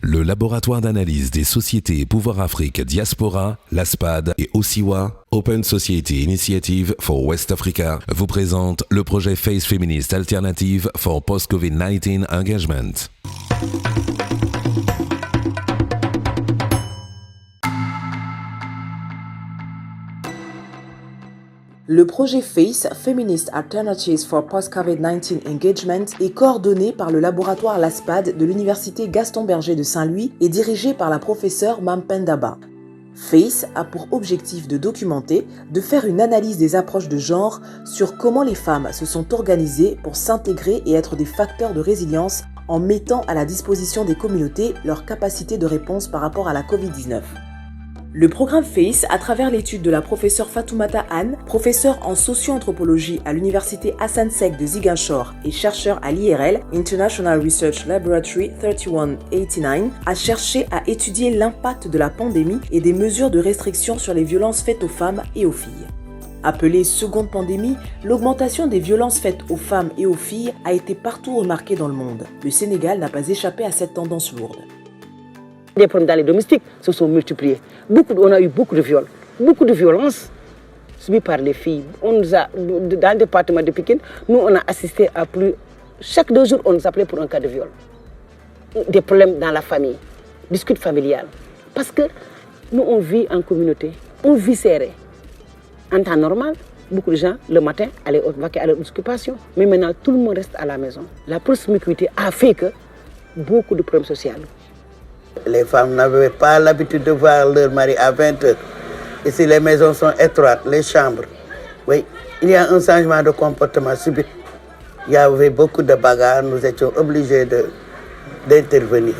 Le laboratoire d'analyse des sociétés et pouvoir Afrique Diaspora, l'ASPAD et OSIWA, Open Society Initiative for West Africa, vous présente le projet Face Feminist Alternative for Post-COVID-19 Engagement. Le projet FACE, Feminist Alternatives for Post-COVID-19 Engagement, est coordonné par le laboratoire LASPAD de l'Université Gaston Berger de Saint-Louis et dirigé par la professeure Mampendaba. FACE a pour objectif de documenter, de faire une analyse des approches de genre sur comment les femmes se sont organisées pour s'intégrer et être des facteurs de résilience en mettant à la disposition des communautés leur capacité de réponse par rapport à la COVID-19. Le programme FACE, à travers l'étude de la professeure Fatoumata Anne, professeure en socio-anthropologie à l'université Hassan Sek de Ziguinchor et chercheur à l'IRL, International Research Laboratory 3189, a cherché à étudier l'impact de la pandémie et des mesures de restriction sur les violences faites aux femmes et aux filles. Appelée seconde pandémie, l'augmentation des violences faites aux femmes et aux filles a été partout remarquée dans le monde. Le Sénégal n'a pas échappé à cette tendance lourde. Les problèmes dans les domestiques se sont multipliés. On a eu beaucoup de viols, beaucoup de violences subies par les filles. Dans le département de Pékin, nous on a assisté à plus. Chaque 2 jours, on nous appelait pour un cas de viol. Des problèmes dans la famille, disputes familiales. Parce que nous on vit en communauté, on vit serré. En temps normal, beaucoup de gens, le matin, allaient vaquer à leur occupation. Mais maintenant, tout le monde reste à la maison. La promiscuité a fait que beaucoup de problèmes sociaux. Les femmes n'avaient pas l'habitude de voir leur mari à 20h. Ici, les maisons sont étroites, les chambres. Oui, il y a un changement de comportement subit. Il y avait beaucoup de bagarres, nous étions obligés d'intervenir.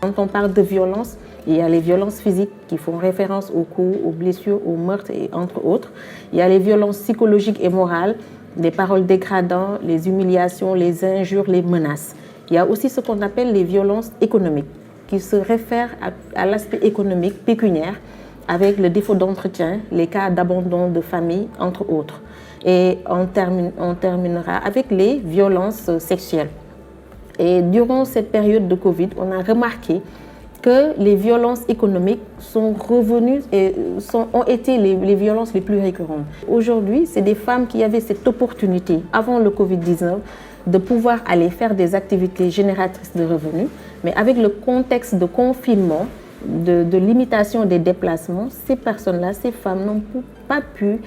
Quand on parle de violence, il y a les violences physiques qui font référence aux coups, aux blessures, aux meurtres et entre autres. Il y a les violences psychologiques et morales, les paroles dégradantes, les humiliations, les injures, les menaces. Il y a aussi ce qu'on appelle les violences économiques, qui se réfèrent à l'aspect économique pécuniaire, avec le défaut d'entretien, les cas d'abandon de famille, entre autres. Et on terminera avec les violences sexuelles. Et durant cette période de Covid, on a remarqué que les violences économiques sont revenues et ont été les violences les plus récurrentes. Aujourd'hui, c'est des femmes qui avaient cette opportunité, avant le Covid-19, de pouvoir aller faire des activités génératrices de revenus, mais avec le contexte de confinement, de limitation des déplacements, ces personnes-là, ces femmes n'ont pas pu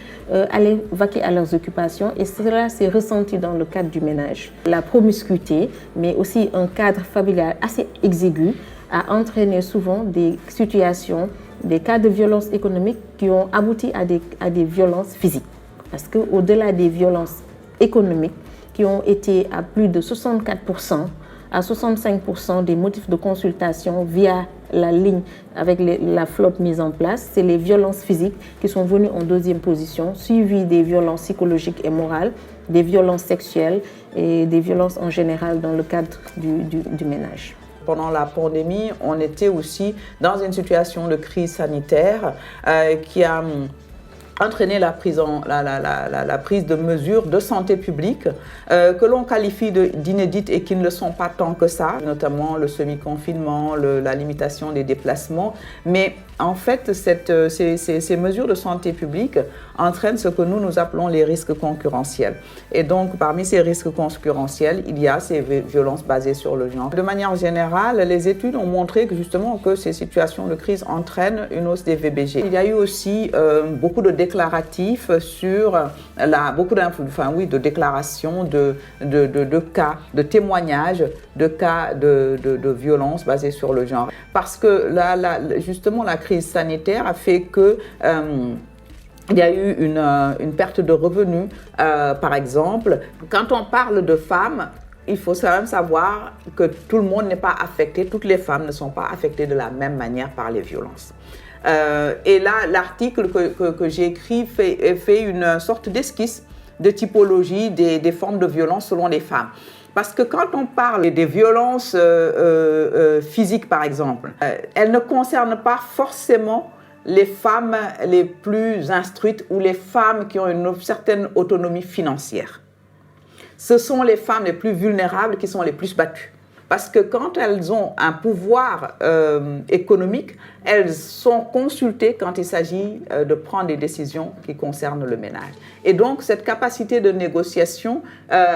aller vaquer à leurs occupations et cela s'est ressenti dans le cadre du ménage. La promiscuité, mais aussi un cadre familial assez exigu, a entraîné souvent des situations, des cas de violence économique qui ont abouti à des violences physiques. Parce qu'au-delà des violences économiques, qui ont été à plus de 64%, à 65% des motifs de consultation via la ligne avec la flotte mise en place, c'est les violences physiques qui sont venues en 2e position, suivies des violences psychologiques et morales, des violences sexuelles et des violences en général dans le cadre du ménage. Pendant la pandémie, on était aussi dans une situation de crise sanitaire qui a entraîner la prise de mesures de santé publique que l'on qualifie d'inédites et qui ne le sont pas tant que ça, notamment le semi-confinement, la limitation des déplacements. Mais en fait, ces mesures de santé publique entraînent ce que nous appelons les risques concurrentiels. Et donc, parmi ces risques concurrentiels, il y a ces violences basées sur le genre. De manière générale, les études ont montré que justement que ces situations de crise entraînent une hausse des VBG. Il y a eu aussi beaucoup de déclaratifs sur de déclarations de cas, de témoignages de cas de violences basées sur le genre. Parce que justement la crise sanitaire a fait que il y a eu une perte de revenus, par exemple. Quand on parle de femmes, il faut quand même savoir que tout le monde n'est pas affecté, toutes les femmes ne sont pas affectées de la même manière par les violences. Et là, l'article que j'ai écrit fait une sorte d'esquisse de typologie des formes de violence selon les femmes. Parce que quand on parle des violences physiques, par exemple, elles ne concernent pas forcément les femmes les plus instruites ou les femmes qui ont une certaine autonomie financière. Ce sont les femmes les plus vulnérables qui sont les plus battues. parce que quand elles ont un pouvoir économique, elles sont consultées quand il s'agit de prendre des décisions qui concernent le ménage. Et donc, cette capacité de négociation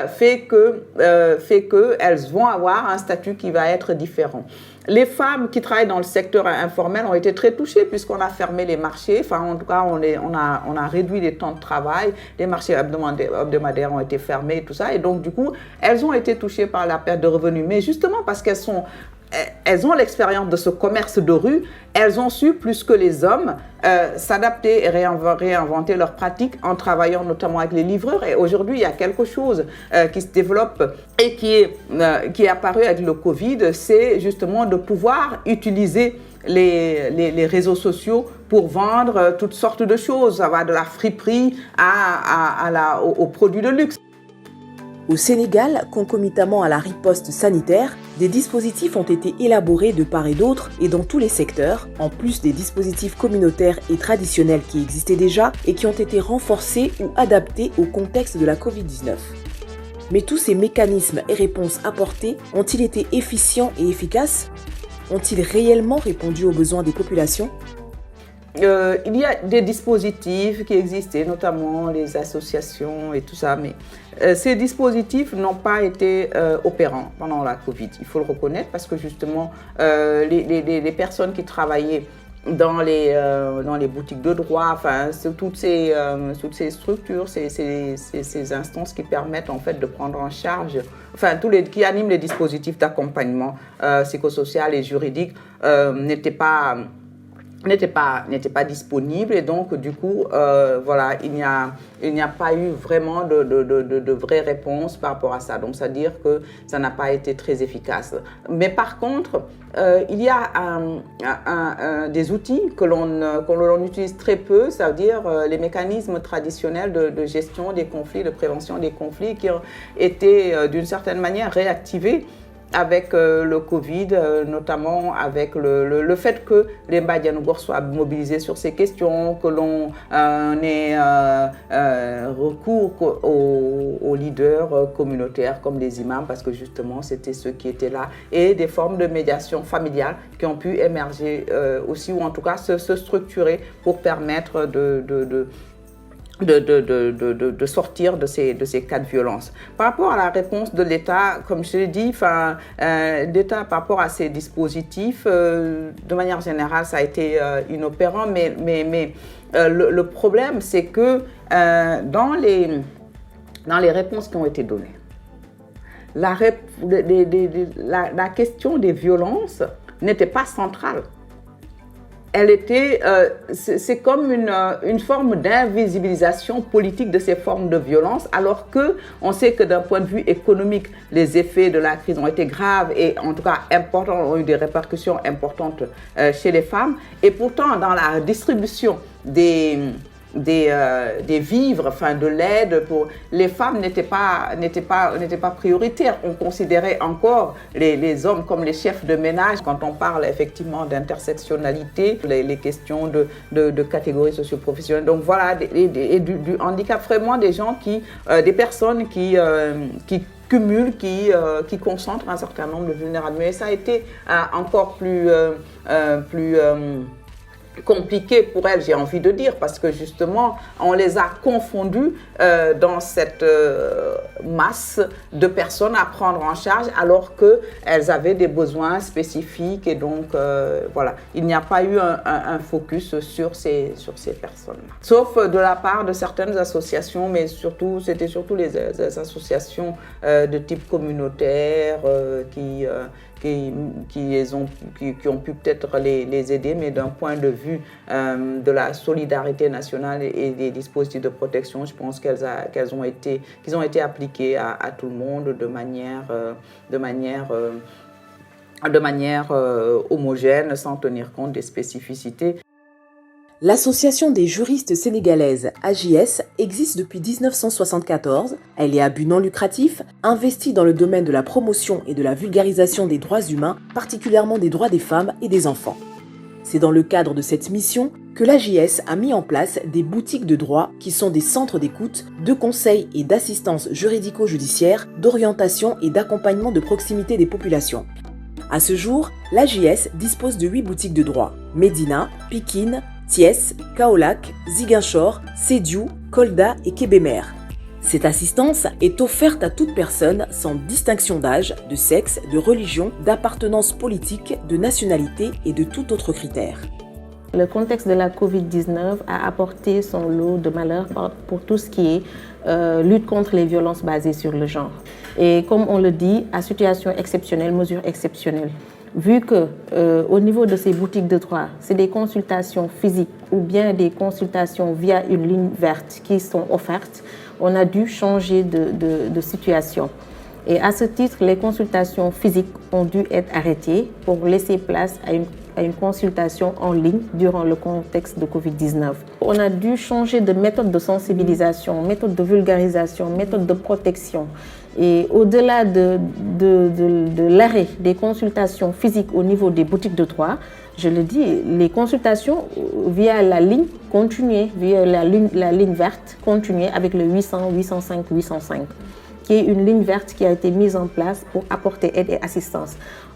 fait qu'elles vont avoir un statut qui va être différent. Les femmes qui travaillent dans le secteur informel ont été très touchées puisqu'on a fermé les marchés. Enfin, en tout cas, on a réduit les temps de travail. Les marchés hebdomadaires ont été fermés et tout ça. Et donc, du coup, elles ont été touchées par la perte de revenus. Mais justement parce elles ont l'expérience de ce commerce de rue, elles ont su, plus que les hommes, s'adapter et réinventer leurs pratiques en travaillant notamment avec les livreurs. Et aujourd'hui, il y a quelque chose qui se développe et qui est apparu avec le Covid, c'est justement de pouvoir utiliser les réseaux sociaux pour vendre toutes sortes de choses. Ça va de la friperie aux produits de luxe. Au Sénégal, concomitamment à la riposte sanitaire, des dispositifs ont été élaborés de part et d'autre et dans tous les secteurs, en plus des dispositifs communautaires et traditionnels qui existaient déjà et qui ont été renforcés ou adaptés au contexte de la Covid-19. Mais tous ces mécanismes et réponses apportées ont-ils été efficients et efficaces? Ont-ils réellement répondu aux besoins des populations? Il y a des dispositifs qui existaient, notamment les associations et tout ça, mais ces dispositifs n'ont pas été opérants pendant la Covid. Il faut le reconnaître parce que justement, les personnes qui travaillaient dans les boutiques de droit, enfin, toutes ces structures, ces instances qui permettent en fait de prendre en charge, enfin, qui animent les dispositifs d'accompagnement psychosocial et juridique n'étaient pas disponible et donc du coup voilà, il n'y a pas eu vraiment de vraies réponses par rapport à ça, donc c'est à dire que ça n'a pas été très efficace. Mais par contre il y a des outils que l'on utilise très peu, ça veut dire les mécanismes traditionnels de gestion des conflits, de prévention des conflits qui ont été d'une certaine manière réactivés avec le Covid, notamment avec le fait que les Mbadianougor soient mobilisés sur ces questions, que l'on ait recours aux leaders communautaires comme les imams, parce que justement c'était ceux qui étaient là, et des formes de médiation familiale qui ont pu émerger aussi, ou en tout cas se structurer pour permettre de sortir de ces cas de violence. Par rapport à la réponse de l'État, comme je l'ai dit, l'État par rapport à ces dispositifs, de manière générale, ça a été inopérant, mais le problème, c'est que dans les réponses qui ont été données, la question des violences n'était pas centrale. C'est comme une forme d'invisibilisation politique de ces formes de violence, alors qu'on sait que d'un point de vue économique, les effets de la crise ont été graves et en tout cas importants, ont eu des répercussions importantes chez les femmes. Et pourtant, dans la distribution des vivres, enfin de l'aide, pour les femmes n'étaient pas prioritaires. On considérait encore les hommes comme les chefs de ménage. Quand on parle effectivement d'intersectionnalité, les questions de catégories socio-professionnelles. Donc voilà, et du handicap, vraiment des personnes qui cumulent, qui concentrent un certain nombre de vulnérables. Mais ça a été encore plus compliqué pour elles, j'ai envie de dire, parce que justement, on les a confondues dans cette masse de personnes à prendre en charge, alors qu'elles avaient des besoins spécifiques. Et donc, voilà, il n'y a pas eu un focus sur ces personnes-là. Sauf de la part de certaines associations, mais c'était surtout les associations de type communautaire qui ont pu peut-être les aider, mais d'un point de vue de la solidarité nationale et des dispositifs de protection, je pense qu'ils ont été appliqués à tout le monde de manière homogène, sans tenir compte des spécificités. L'Association des juristes sénégalaises, AJS, existe depuis 1974. Elle est à but non lucratif, investie dans le domaine de la promotion et de la vulgarisation des droits humains, particulièrement des droits des femmes et des enfants. C'est dans le cadre de cette mission que l'AJS a mis en place des boutiques de droit qui sont des centres d'écoute, de conseil et d'assistance juridico-judiciaire, d'orientation et d'accompagnement de proximité des populations. À ce jour, l'AJS dispose de 8 boutiques de droit: Médina, Pikine, Thiès, Kaolack, Ziguinchor, Sédhiou, Kolda et Kébémer. Cette assistance est offerte à toute personne sans distinction d'âge, de sexe, de religion, d'appartenance politique, de nationalité et de tout autre critère. Le contexte de la Covid-19 a apporté son lot de malheurs pour tout ce qui est lutte contre les violences basées sur le genre. Et comme on le dit, à situation exceptionnelle, mesure exceptionnelle. Vu que au niveau de ces boutiques de droit, c'est des consultations physiques ou bien des consultations via une ligne verte qui sont offertes, on a dû changer de situation. Et à ce titre, les consultations physiques ont dû être arrêtées pour laisser place à une consultation en ligne durant le contexte de Covid-19. On a dû changer de méthode de sensibilisation, méthode de vulgarisation, méthode de protection. Et au-delà de l'arrêt des consultations physiques au niveau des boutiques de droit, je le dis, les consultations via la ligne continuaient, via la ligne verte continuaient avec le 800, 805, 805, qui est une ligne verte qui a été mise en place pour apporter aide et assistance.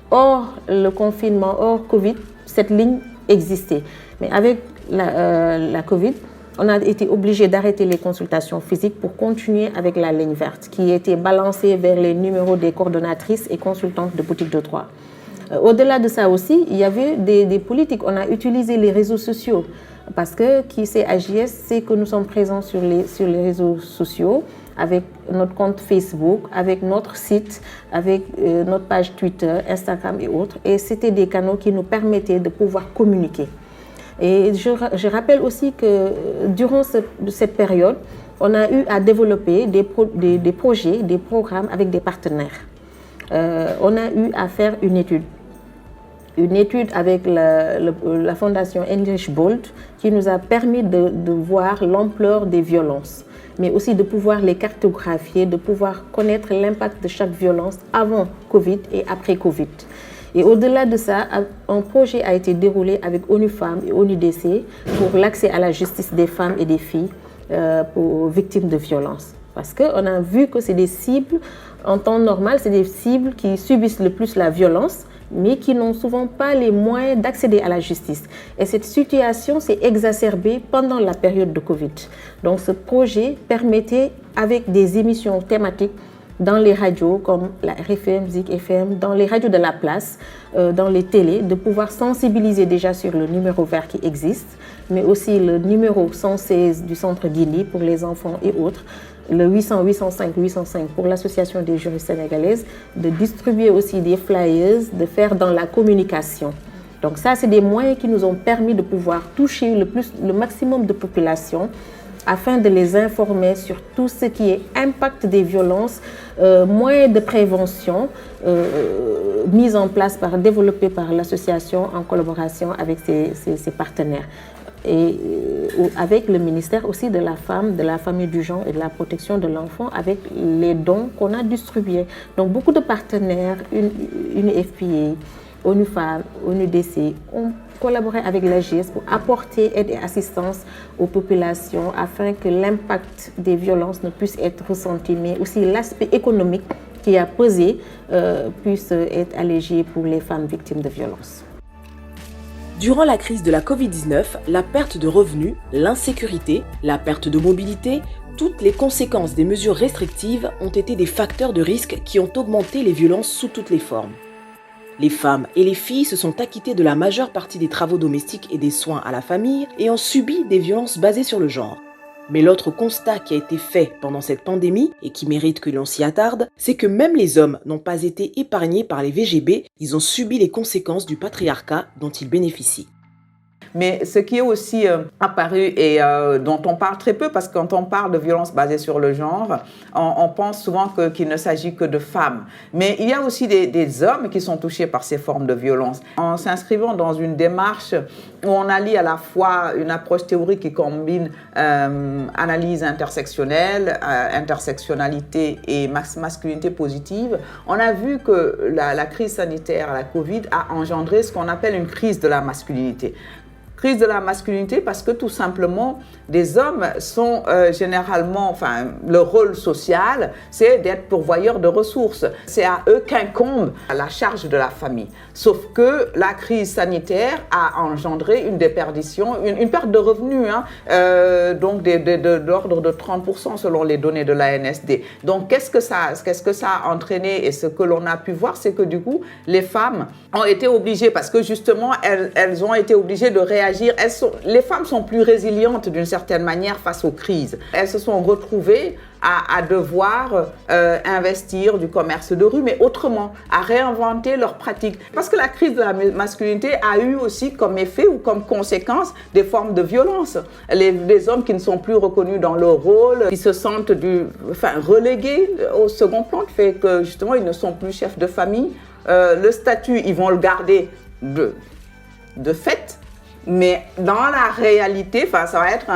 Hors le confinement, hors Covid, cette ligne existait. Mais avec la Covid, on a été obligé d'arrêter les consultations physiques pour continuer avec la ligne verte qui était balancée vers les numéros des coordonnatrices et consultantes de boutiques de droit. Au-delà de ça aussi, il y avait des politiques. On a utilisé les réseaux sociaux parce que qui c'est AJS, c'est que nous sommes présents sur les réseaux sociaux avec notre compte Facebook, avec notre site, avec notre page Twitter, Instagram et autres. Et c'était des canaux qui nous permettaient de pouvoir communiquer. Et je rappelle aussi que durant cette période, on a eu à développer des projets, des programmes avec des partenaires. On a eu à faire une étude avec la fondation Heinrich Böll qui nous a permis de voir l'ampleur des violences, mais aussi de pouvoir les cartographier, de pouvoir connaître l'impact de chaque violence avant Covid et après Covid. Et au-delà de ça, un projet a été déroulé avec ONU Femmes et ONUDC pour l'accès à la justice des femmes et des filles pour victimes de violences. Parce qu'on a vu que c'est des cibles, en temps normal, c'est des cibles qui subissent le plus la violence, mais qui n'ont souvent pas les moyens d'accéder à la justice. Et cette situation s'est exacerbée pendant la période de Covid. Donc ce projet permettait, avec des émissions thématiques, dans les radios comme la RFM, Zik FM, dans les radios de la place, dans les télés, de pouvoir sensibiliser déjà sur le numéro vert qui existe, mais aussi le numéro 116 du Centre Guinée pour les enfants et autres, le 800, 805, 805 pour l'Association des juristes sénégalaises, de distribuer aussi des flyers, de faire dans la communication. Donc ça, c'est des moyens qui nous ont permis de pouvoir toucher le maximum de populations afin de les informer sur tout ce qui est impact des violences, moyens de prévention mis en place développés par l'association en collaboration avec ses partenaires. Et avec le ministère aussi de la femme, de la famille, du genre et de la protection de l'enfant avec les dons qu'on a distribués. Donc beaucoup de partenaires, UNFPA, ONU Femmes, ONUDC ont collaboré avec l'AJS pour apporter aide et assistance aux populations afin que l'impact des violences ne puisse être ressenti, mais aussi l'aspect économique qui a pesé puisse être allégé pour les femmes victimes de violences. Durant la crise de la Covid-19, la perte de revenus, l'insécurité, la perte de mobilité, toutes les conséquences des mesures restrictives ont été des facteurs de risque qui ont augmenté les violences sous toutes les formes. Les femmes et les filles se sont acquittées de la majeure partie des travaux domestiques et des soins à la famille et ont subi des violences basées sur le genre. Mais l'autre constat qui a été fait pendant cette pandémie et qui mérite que l'on s'y attarde, c'est que même les hommes n'ont pas été épargnés par les VGB, ils ont subi les conséquences du patriarcat dont ils bénéficient. Mais ce qui est aussi apparu et dont on parle très peu, parce que quand on parle de violence basée sur le genre, on pense souvent qu'il ne s'agit que de femmes. Mais il y a aussi des hommes qui sont touchés par ces formes de violence. En s'inscrivant dans une démarche où on allie à la fois une approche théorique qui combine analyse intersectionnelle, intersectionnalité et masculinité positive, on a vu que la crise sanitaire, la Covid, a engendré ce qu'on appelle une crise de la masculinité. crise de la masculinité parce que tout simplement, des hommes sont généralement, leur rôle social, c'est d'être pourvoyeurs de ressources. C'est à eux qu'incombe la charge de la famille. Sauf que la crise sanitaire a engendré une déperdition, une perte de revenus, donc d'ordre de 30% selon les données de l'ANSD. Donc qu'est-ce que ça a entraîné? Et ce que l'on a pu voir, c'est que du coup, les femmes ont été obligées, parce que justement, elles ont été obligées de réagir. Les femmes sont plus résilientes d'une certaine manière face aux crises. Elles se sont retrouvées à devoir investir du commerce de rue, mais autrement, à réinventer leurs pratiques. Parce que la crise de la masculinité a eu aussi comme effet ou comme conséquence des formes de violence. Les hommes qui ne sont plus reconnus dans leur rôle, qui se sentent relégués au second plan, qui fait que justement ils ne sont plus chefs de famille. Le statut, ils vont le garder de fait. Mais dans la réalité, ça va être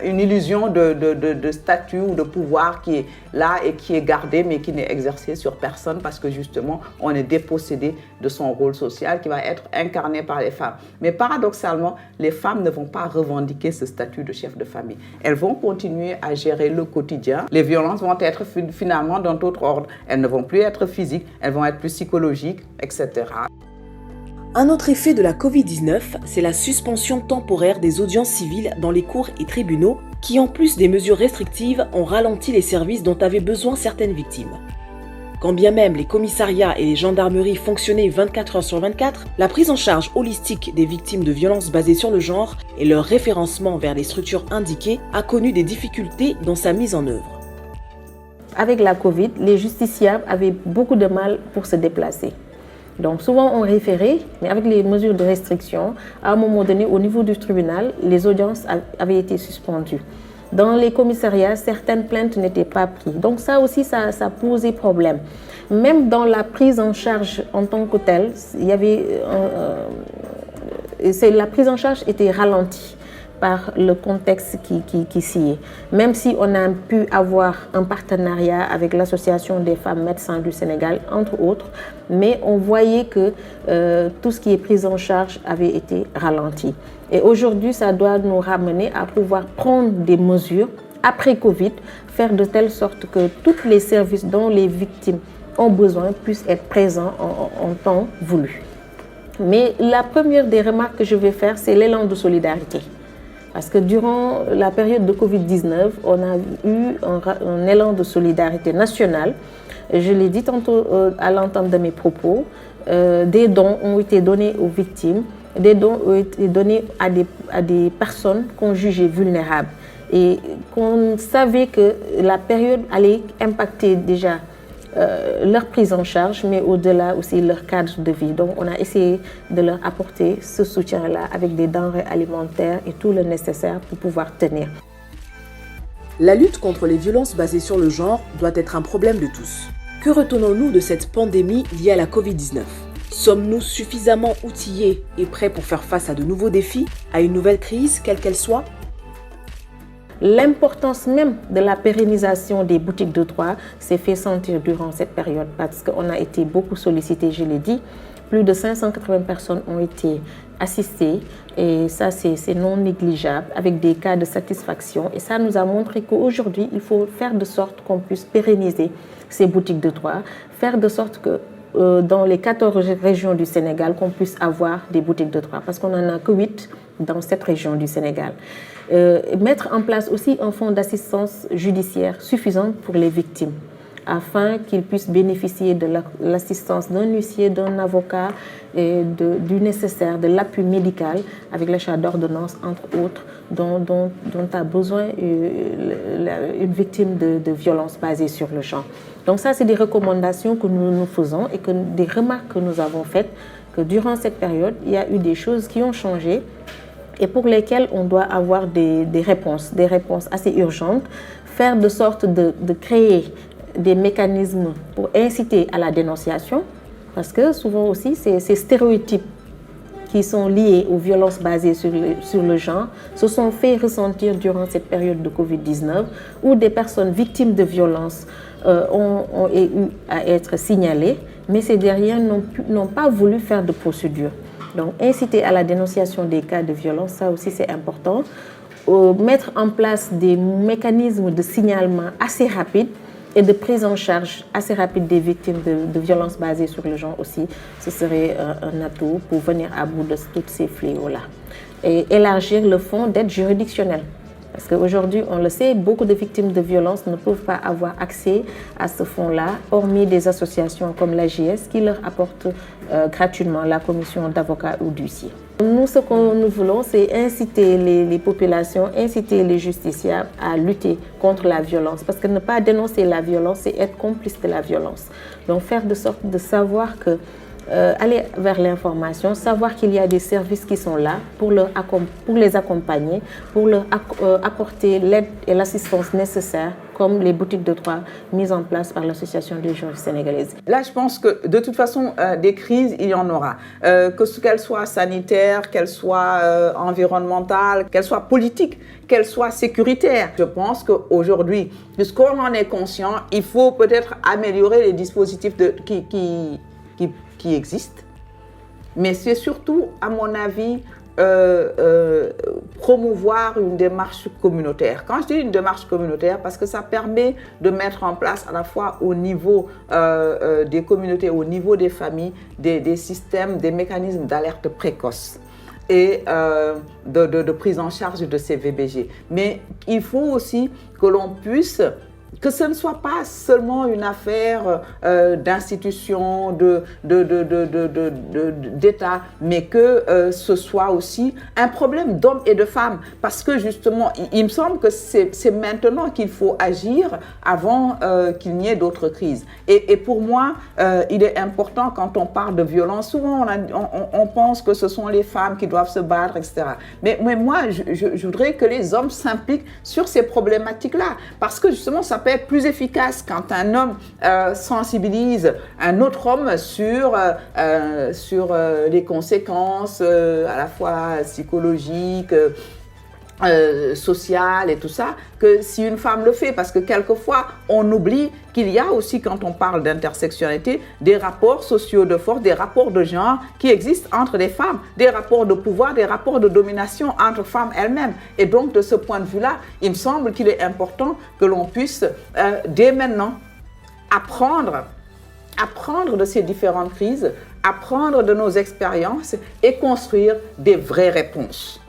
une illusion de statut ou de pouvoir qui est là et qui est gardé, mais qui n'est exercé sur personne parce que justement, on est dépossédé de son rôle social qui va être incarné par les femmes. Mais paradoxalement, les femmes ne vont pas revendiquer ce statut de chef de famille. Elles vont continuer à gérer le quotidien. Les violences vont être finalement d'un autre ordre. Elles ne vont plus être physiques, elles vont être plus psychologiques, etc. Un autre effet de la Covid-19, c'est la suspension temporaire des audiences civiles dans les cours et tribunaux qui, en plus des mesures restrictives, ont ralenti les services dont avaient besoin certaines victimes. Quand bien même les commissariats et les gendarmeries fonctionnaient 24 heures sur 24, la prise en charge holistique des victimes de violences basées sur le genre et leur référencement vers les structures indiquées a connu des difficultés dans sa mise en œuvre. Avec la Covid, les justiciables avaient beaucoup de mal pour se déplacer. Donc souvent on référait, mais avec les mesures de restriction, à un moment donné, au niveau du tribunal, les audiences avaient été suspendues. Dans les commissariats, certaines plaintes n'étaient pas prises. Donc ça aussi, ça posait problème. Même dans la prise en charge en tant que telle, la prise en charge était ralentie par le contexte qui s'y est. Même si on a pu avoir un partenariat avec l'Association des femmes médecins du Sénégal, entre autres, mais on voyait que tout ce qui est prise en charge avait été ralenti. Et aujourd'hui, ça doit nous ramener à pouvoir prendre des mesures après Covid, faire de telle sorte que tous les services dont les victimes ont besoin puissent être présents en temps voulu. Mais la première des remarques que je vais faire, c'est l'élan de solidarité. Parce que durant la période de Covid-19, on a eu un élan de solidarité nationale. Je l'ai dit tantôt à l'entame de mes propos, des dons ont été donnés aux victimes, des dons ont été donnés à des personnes qu'on jugeait vulnérables et qu'on savait que la période allait impacter déjà leur prise en charge, mais au-delà aussi leur cadre de vie. Donc on a essayé de leur apporter ce soutien-là avec des denrées alimentaires et tout le nécessaire pour pouvoir tenir. La lutte contre les violences basées sur le genre doit être un problème de tous. Que retenons-nous de cette pandémie liée à la Covid-19 ? Sommes-nous suffisamment outillés et prêts pour faire face à de nouveaux défis, à une nouvelle crise, quelle qu'elle soit ? L'importance même de la pérennisation des boutiques de droit s'est fait sentir durant cette période parce qu'on a été beaucoup sollicité, je l'ai dit. Plus de 580 personnes ont été assistées et ça c'est non négligeable avec des cas de satisfaction. Et ça nous a montré qu'aujourd'hui, il faut faire de sorte qu'on puisse pérenniser ces boutiques de droit, faire de sorte que dans les 14 régions du Sénégal, qu'on puisse avoir des boutiques de droit parce qu'on n'en a que 8 dans cette région du Sénégal. Mettre en place aussi un fonds d'assistance judiciaire suffisant pour les victimes afin qu'ils puissent bénéficier de l'assistance d'un huissier, d'un avocat et du nécessaire, de l'appui médical avec l'achat d'ordonnances, entre autres, dont a besoin une victime de violences basées sur le genre. Donc ça, c'est des recommandations que nous faisons et des remarques que nous avons faites, que durant cette période, il y a eu des choses qui ont changé et pour lesquelles on doit avoir des réponses assez urgentes, faire de sorte de créer des mécanismes pour inciter à la dénonciation, parce que souvent aussi, ces stéréotypes qui sont liés aux violences basées sur le genre se sont fait ressentir durant cette période de Covid-19 où des personnes victimes de violences ont eu à être signalées, mais ces dernières n'ont pas voulu faire de procédure. Donc, inciter à la dénonciation des cas de violence, ça aussi c'est important. Mettre en place des mécanismes de signalement assez rapides et de prise en charge assez rapide des victimes de violences basées sur le genre aussi, ce serait un atout pour venir à bout de tous ces fléaux-là. Et élargir le fonds d'aide juridictionnelle. Parce qu'aujourd'hui, on le sait, beaucoup de victimes de violences ne peuvent pas avoir accès à ce fonds-là, hormis des associations comme l'AGS qui leur apportent gratuitement la commission d'avocats ou d'huissiers. Nous, ce que nous voulons, c'est inciter les populations, inciter les justiciables à lutter contre la violence. Parce que ne pas dénoncer la violence, c'est être complice de la violence. Donc, faire de sorte de savoir que aller vers l'information, savoir qu'il y a des services qui sont là pour les accompagner, pour leur apporter l'aide et l'assistance nécessaires, comme les boutiques de droit mises en place par l'Association des juristes sénégalaises. Là, je pense que de toute façon, des crises, il y en aura. Qu'elles soient sanitaires, qu'elles soient environnementales, qu'elles soient politiques, qu'elles soient sécuritaires. Je pense qu'aujourd'hui, puisqu'on en est conscient, il faut peut-être améliorer les dispositifs qui existent. Mais c'est surtout, à mon avis, promouvoir une démarche communautaire. Quand je dis une démarche communautaire, parce que ça permet de mettre en place à la fois au niveau des communautés, au niveau des familles, des systèmes, des mécanismes d'alerte précoce et de prise en charge de ces VBG. Mais il faut aussi que l'on puisse, que ce ne soit pas seulement une affaire d'institution, d'État, mais que ce soit aussi un problème d'hommes et de femmes. Parce que justement, il me semble que c'est maintenant qu'il faut agir avant qu'il n'y ait d'autres crises. Et pour moi, il est important quand on parle de violence, souvent on pense que ce sont les femmes qui doivent se battre, etc. Mais moi, je voudrais que les hommes s'impliquent sur ces problématiques-là. Parce que justement, ça peut être plus efficace quand un homme sensibilise un autre homme sur les conséquences à la fois psychologiques, sociales et tout ça, que si une femme le fait. Parce que quelquefois, on oublie qu'il y a aussi, quand on parle d'intersectionnalité, des rapports sociaux de force, des rapports de genre qui existent entre les femmes, des rapports de pouvoir, des rapports de domination entre femmes elles-mêmes. Et donc, de ce point de vue-là, il me semble qu'il est important que l'on puisse, dès maintenant, apprendre de ces différentes crises, apprendre de nos expériences et construire des vraies réponses.